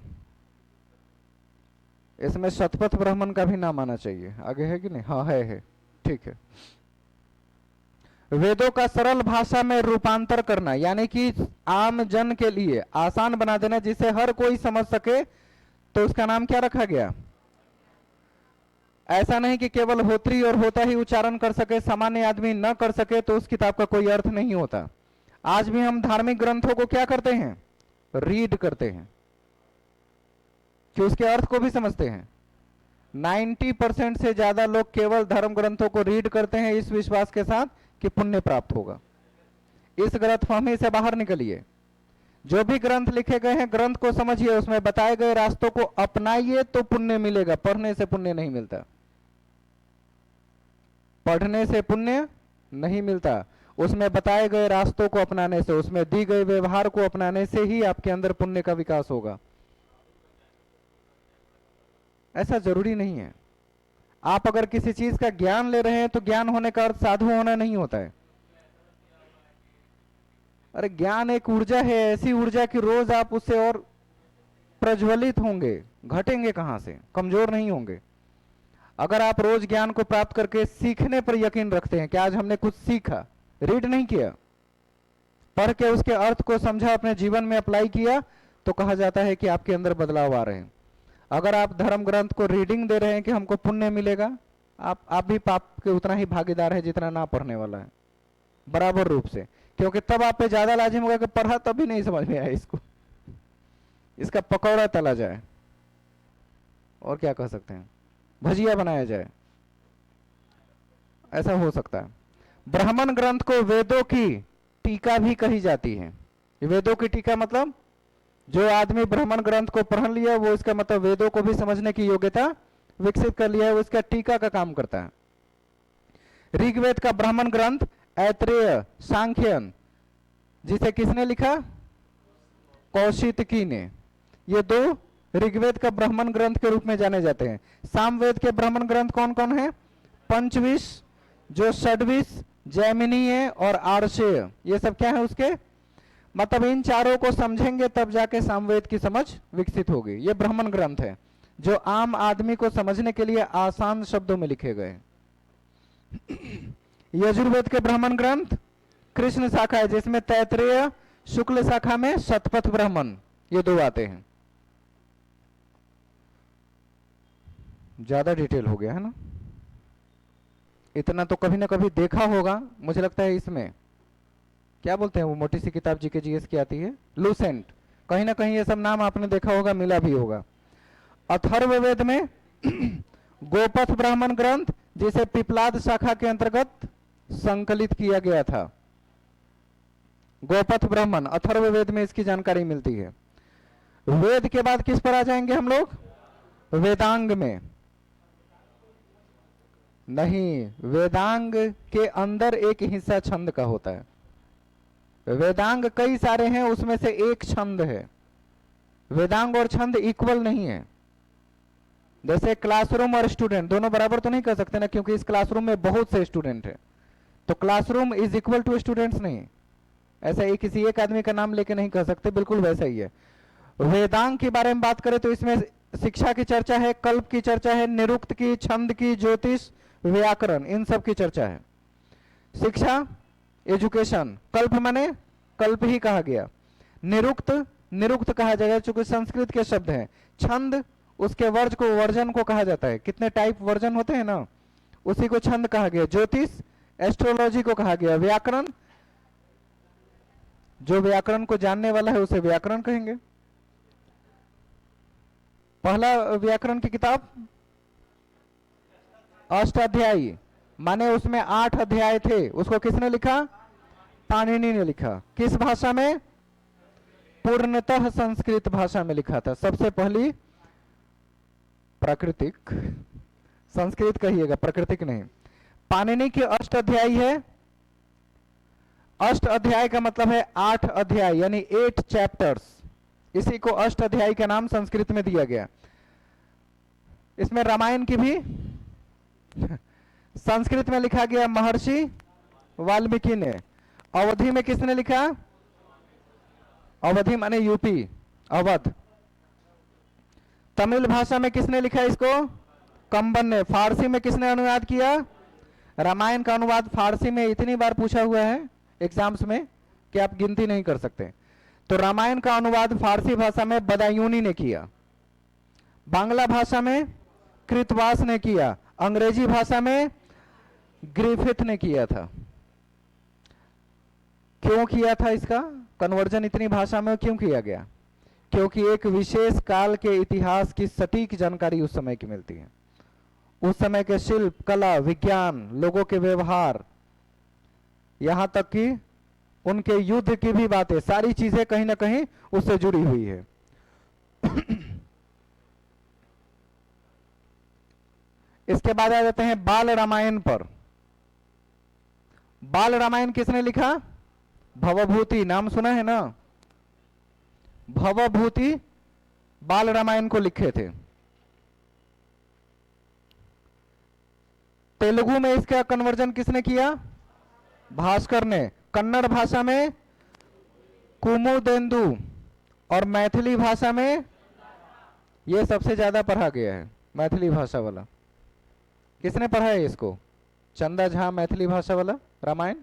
इसमें शतपथ ब्राह्मण का भी नाम आना चाहिए, आगे है कि नहीं? हाँ है, ठीक है। वेदों का सरल भाषा में रूपांतर करना, यानी कि आम जन के लिए आसान बना देना, जिसे हर कोई समझ सके, तो उसका नाम क्या रखा गया? ऐसा नहीं कि केवल होत्री और होता ही उच्चारण कर सके, सामान्य आदमी न कर सके तो उस किताब का कोई अर्थ नहीं होता। आज भी हम धार्मिक ग्रंथों को क्या करते हैं? रीड करते हैं, कि उसके अर्थ को भी समझते हैं। 90% से ज्यादा लोग केवल धर्म ग्रंथों को रीड करते हैं इस विश्वास के साथ कि पुण्य प्राप्त होगा। इस गलतफहमी से बाहर निकलिए। जो भी ग्रंथ लिखे गए हैं, ग्रंथ को समझिए, उसमें बताए गए रास्तों को अपनाइए तो पुण्य मिलेगा, पढ़ने से पुण्य नहीं मिलता। पढ़ने से पुण्य नहीं मिलता, उसमें बताए गए रास्तों को अपनाने से, उसमें दी गए व्यवहार को अपनाने से ही आपके अंदर पुण्य का विकास होगा। ऐसा जरूरी नहीं है। आप अगर किसी चीज का ज्ञान ले रहे हैं तो ज्ञान होने का अर्थ साधु होना नहीं होता है। अरे ज्ञान एक ऊर्जा है, ऐसी ऊर्जा कि रोज आप उससे और प्रज्वलित होंगे, घटेंगे कहां से, कमजोर नहीं होंगे। अगर आप रोज ज्ञान को प्राप्त करके सीखने पर यकीन रखते हैं कि आज हमने कुछ सीखा, रीड नहीं किया, पढ़ के उसके अर्थ को समझा, अपने जीवन में अप्लाई किया, तो कहा जाता है कि आपके अंदर बदलाव आ रहे हैं। अगर आप धर्म ग्रंथ को रीडिंग दे रहे हैं कि हमको पुण्य मिलेगा, आप भी पाप के उतना ही भागीदार है जितना ना पढ़ने वाला है, बराबर रूप से। क्योंकि तब आप पे ज्यादा लाजिम होगा कि पढ़ा तभी नहीं समझ में आया, इसको इसका पकौड़ा तला जाए, और क्या कह सकते हैं, भजिया बनाया जाए, ऐसा हो सकता है। ब्राह्मण ग्रंथ को वेदों की टीका भी कही जाती है। वेदों की टीका मतलब जो आदमी ब्राह्मण ग्रंथ को पढ़ लिया, वो इसका मतलब वेदों को भी समझने की योग्यता विकसित कर लिया है, वो इसका टीका का काम करता है। ऋग्वेद का ब्राह्मण ग्रंथ ऐत्रेय सांख्यन, जिसे किसने लिखा? कौशितकी ने। ये दो ऋग्वेद का ब्राह्मण ग्रंथ के रूप में जाने जाते हैं। सामवेद के ब्राह्मण ग्रंथ कौन कौन है? पंचविश, जो षड्विश, जैमिनीय और आर्षेय, ये सब क्या है उसके? मतलब इन चारों को समझेंगे तब जाके सामवेद की समझ विकसित होगी। ये ब्राह्मण ग्रंथ है जो आम आदमी को समझने के लिए आसान शब्दों में लिखे गए। यजुर्वेद के ब्राह्मण ग्रंथ कृष्ण शाखा है, जिसमें तैत्रेय, शुक्ल शाखा में शतपथ ब्राह्मण, ये दो आते हैं। ज्यादा डिटेल हो गया है ना? इतना तो कभी ना कभी देखा होगा मुझे लगता है। इसमें क्या बोलते हैं वो मोटी सी किताब जीके जीएस की आती है, लूसेंट, कहीं ना कहीं ये सब नाम आपने देखा होगा, मिला भी होगा। अथर्ववेद में गोपथ ब्राह्मण ग्रंथ, जिसे पिपलाद शाखा के अंतर्गत संकलित किया गया था। गोपथ ब्राह्मण अथर्ववेद में इसकी जानकारी मिलती है। वेद के बाद किस पर आ जाएंगे हम लोग? वेदांग में। नहीं, वेदांग के अंदर एक हिस्सा छंद का होता है। वेदांग कई सारे हैं, उसमें से एक छंद है। वेदांग और छंद इक्वल नहीं है। जैसे क्लासरूम और स्टूडेंट दोनों बराबर तो नहीं कर सकते ना, क्योंकि इस क्लासरूम में बहुत से स्टूडेंट हैं, तो classroom is equal to students नहीं। ऐसा ही किसी एक आदमी का नाम लेके नहीं कह सकते, बिल्कुल वैसा ही है। वेदांग के बारे में बात करें तो इसमें शिक्षा की चर्चा है, कल्प की चर्चा है, निरुक्त की, छंद की, ज्योतिष, व्याकरण, इन सब की चर्चा है। शिक्षा एजुकेशन, कल्प माने कल्प ही कहा गया, निरुक्त निरुक्त कहा जाएगा चूंकि संस्कृत के शब्द हैं, छंद उसके वर्ज को वर्जन को कहा जाता है, कितने टाइप वर्जन होते हैं ना, उसी को छंद कहा गया। ज्योतिष एस्ट्रोलॉजी को कहा गया। व्याकरण, जो व्याकरण को जानने वाला है उसे व्याकरण कहेंगे। पहला व्याकरण की किताब अष्टाध्यायी, माने उसमें 8 अध्याय थे, उसको किसने लिखा? पाणिनि ने लिखा। किस भाषा में? पूर्णतः संस्कृत भाषा में लिखा था। सबसे पहली प्राकृतिक, संस्कृत कहिएगा, प्राकृतिक नहीं। पाणिनि की अष्ट अध्याय है। अष्ट अध्याय का मतलब है 8 अध्याय, यानी 8 चैप्टर्स। इसी को अष्ट अध्याय का नाम संस्कृत में दिया गया। इसमें रामायण की भी संस्कृत में लिखा गया महर्षि वाल्मीकि ने। अवधि में किसने लिखा? अवधि माने यूपी, अवध। तमिल भाषा में किसने लिखा इसको? कंबन ने। फारसी में किसने अनुवाद किया? रामायण का अनुवाद फारसी में इतनी बार पूछा हुआ है एग्जाम्स में कि आप गिनती नहीं कर सकते। तो रामायण का अनुवाद फारसी भाषा में बदायूनी ने किया, बांग्ला भाषा में कृतवास ने किया, अंग्रेजी भाषा में ग्रिफिथ ने किया था। क्यों किया था इसका कन्वर्जन इतनी भाषा में क्यों किया गया? क्योंकि एक विशेष काल के इतिहास की सटीक जानकारी उस समय की मिलती है। उस समय के शिल्प, कला, विज्ञान, लोगों के व्यवहार, यहां तक कि उनके युद्ध की भी बातें, सारी चीजें कहीं ना कहीं उससे जुड़ी हुई है। इसके बाद आ जाते हैं बाल रामायण पर। बाल रामायण किसने लिखा? भवभूति, नाम सुना है ना? भवभूति बाल रामायण को लिखे थे। तेलुगु में इसका कन्वर्जन किसने किया? भास्कर ने। कन्नड़ भाषा में कुमुदेंदु, और मैथिली भाषा में यह सबसे ज्यादा पढ़ा गया है, मैथिली भाषा वाला। किसने पढ़ा है इसको? चंदा झा, मैथिली भाषा वाला रामायण।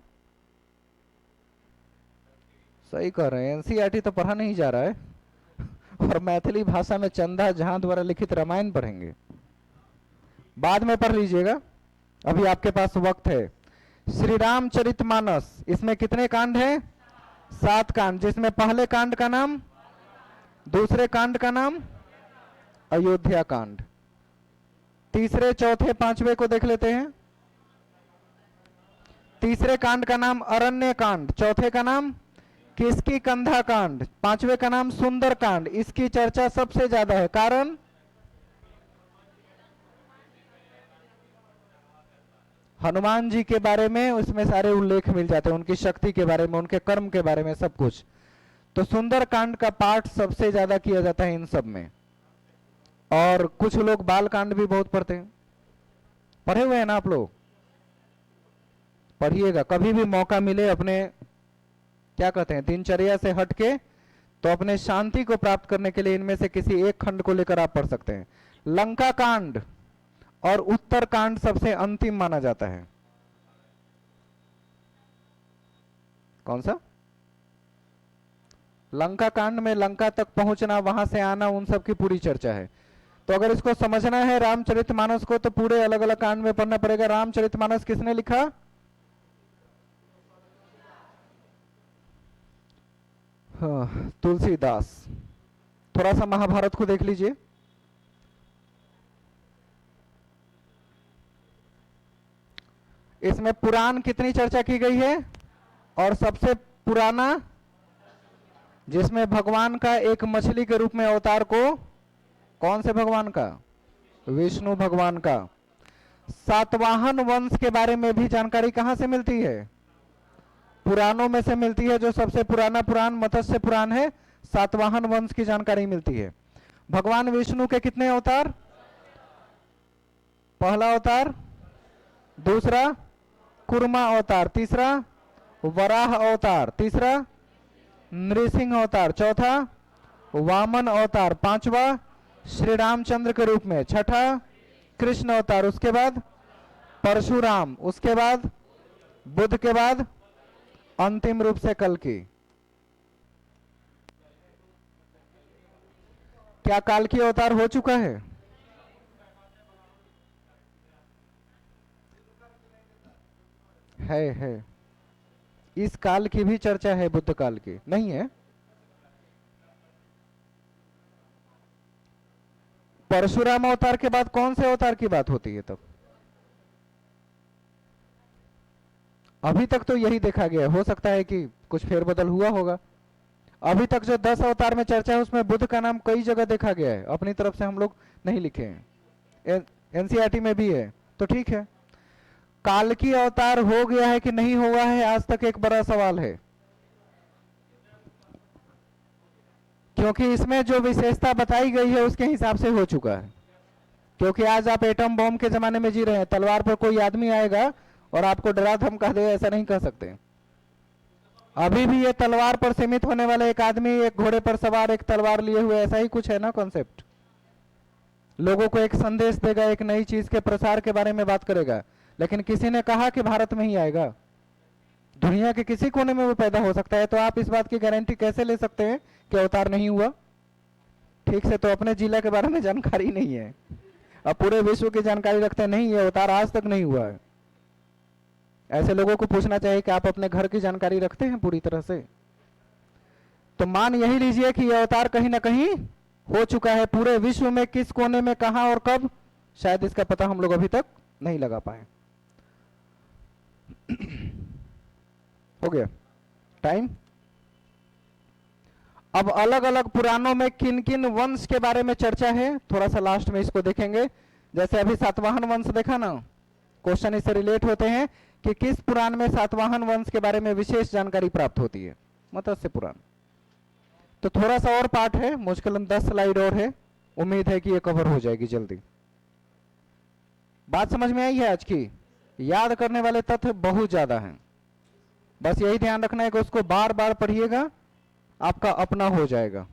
सही कह रहे हैं, एनसीईआरटी तो पढ़ा नहीं जा रहा है और मैथिली भाषा में चंदा झा द्वारा लिखित रामायण पढ़ेंगे। बाद में पढ़ लीजिएगा, अभी आपके पास वक्त है। श्री रामचरितमानस, इसमें कितने कांड हैं? 7 कांड, जिसमें पहले कांड का नाम, दूसरे कांड का नाम अयोध्या कांड, तीसरे, चौथे, पांचवे को देख लेते हैं। तीसरे कांड का नाम अरण्य कांड, चौथे का नाम किसकी कंधा कांड, पांचवे का नाम सुंदर कांड। इसकी चर्चा सबसे ज्यादा है, कारण हनुमान जी के बारे में उसमें सारे उल्लेख मिल जाते हैं, उनकी शक्ति के बारे में, उनके कर्म के बारे में, सब कुछ। तो सुंदर कांड का पाठ सबसे ज्यादा किया जाता है इन सब में। और कुछ लोग बाल कांड भी बहुत पढ़ते हैं। पढ़े हुए हैं ना आप लोग? पढ़िएगा, कभी भी मौका मिले अपने क्या कहते हैं दिनचर्या से हटके, तो अपने शांति को प्राप्त करने के लिए इनमें से किसी एक खंड को लेकर आप पढ़ सकते हैं। लंका कांड और उत्तर कांड सबसे अंतिम माना जाता है। कौन सा? लंका कांड में लंका तक पहुंचना, वहां से आना, उन सब की पूरी चर्चा है। तो अगर इसको समझना है रामचरितमानस को, तो पूरे अलग अलग कांड में पढ़ना पड़ेगा। रामचरितमानस किसने लिखा? तुलसीदास। थोड़ा सा महाभारत को देख लीजिए। इसमें पुराण कितनी चर्चा की गई है, और सबसे पुराना जिसमें भगवान का एक मछली के रूप में अवतार को, कौन से भगवान का, विष्णु भगवान का। सातवाहन वंश के बारे में भी जानकारी कहां से मिलती है, पुराणों में से मिलती है। जो सबसे पुराना पुराण मत्स्य पुराण है, सातवाहन वंश की जानकारी मिलती है। भगवान विष्णु के कितने अवतार, पहला अवतार, दूसरा कुर्मा अवतार, तीसरा वराह अवतार, तीसरा नृसिंह अवतार, चौथा वामन अवतार, पांचवा श्री रामचंद्र के रूप में, छठा कृष्ण अवतार, उसके बाद परशुराम, उसके बाद बुद्ध के बाद अंतिम रूप से कल्कि। क्या कल्कि अवतार हो चुका है? है इस काल की भी चर्चा है, बुद्ध काल की नहीं है। परशुराम अवतार के बाद कौन से अवतार की बात होती है तब? अभी तक तो यही देखा गया, हो सकता है कि कुछ फेरबदल हुआ होगा। अभी तक जो 10 अवतार में चर्चा है उसमें बुद्ध का नाम कई जगह देखा गया है, अपनी तरफ से हम लोग नहीं लिखे हैं, एनसीईआरटी में भी है, तो ठीक है। काल्की अवतार हो गया है कि नहीं हुआ है, आज तक एक बड़ा सवाल है, क्योंकि इसमें जो विशेषता बताई गई है उसके हिसाब से हो चुका है। क्योंकि आज आप एटम बॉम्ब के जमाने में जी रहे हैं, तलवार पर कोई आदमी आएगा और आपको डरा धमका दे, ऐसा नहीं कह सकते। अभी भी ये तलवार पर सीमित होने वाला एक आदमी एक घोड़े पर सवार एक तलवार लिए हुए, ऐसा ही कुछ है ना कॉन्सेप्ट। लोगों को एक संदेश देगा, एक नई चीज के प्रसार के बारे में बात करेगा, लेकिन किसी ने कहा कि भारत में ही आएगा, दुनिया के किसी कोने में वो पैदा हो सकता है। तो आप इस बात की गारंटी कैसे ले सकते हैं कि अवतार नहीं हुआ? ठीक से तो अपने जिला के बारे में जानकारी नहीं है, अब पूरे विश्व की जानकारी रखते हैं, नहीं ये अवतार आज तक नहीं हुआ है। ऐसे लोगों को पूछना चाहिए कि आप अपने घर की जानकारी रखते हैं पूरी तरह से? तो मान यही लीजिए कि यह अवतार कहीं ना कहीं हो चुका है, पूरे विश्व में किस कोने में कहां और कब, शायद इसका पता हम लोग अभी तक नहीं लगा पाए। हो गया टाइम। अब अलग अलग पुराणों में किन किन वंश के बारे में चर्चा है, थोड़ा सा लास्ट में इसको देखेंगे। जैसे अभी सातवाहन वंश देखा ना, क्वेश्चन इससे रिलेट होते हैं कि किस पुराण में सातवाहन वंश के बारे में विशेष जानकारी प्राप्त होती है, मत्स्य पुराण। तो थोड़ा सा और पार्ट है, मुश्किल 10 स्लाइड और है, उम्मीद है कि ये कवर हो जाएगी जल्दी। बात समझ में आई है आज की? याद करने वाले तथ्य बहुत ज्यादा हैं, बस यही ध्यान रखना है कि उसको बार बार पढ़िएगा, आपका अपना हो जाएगा।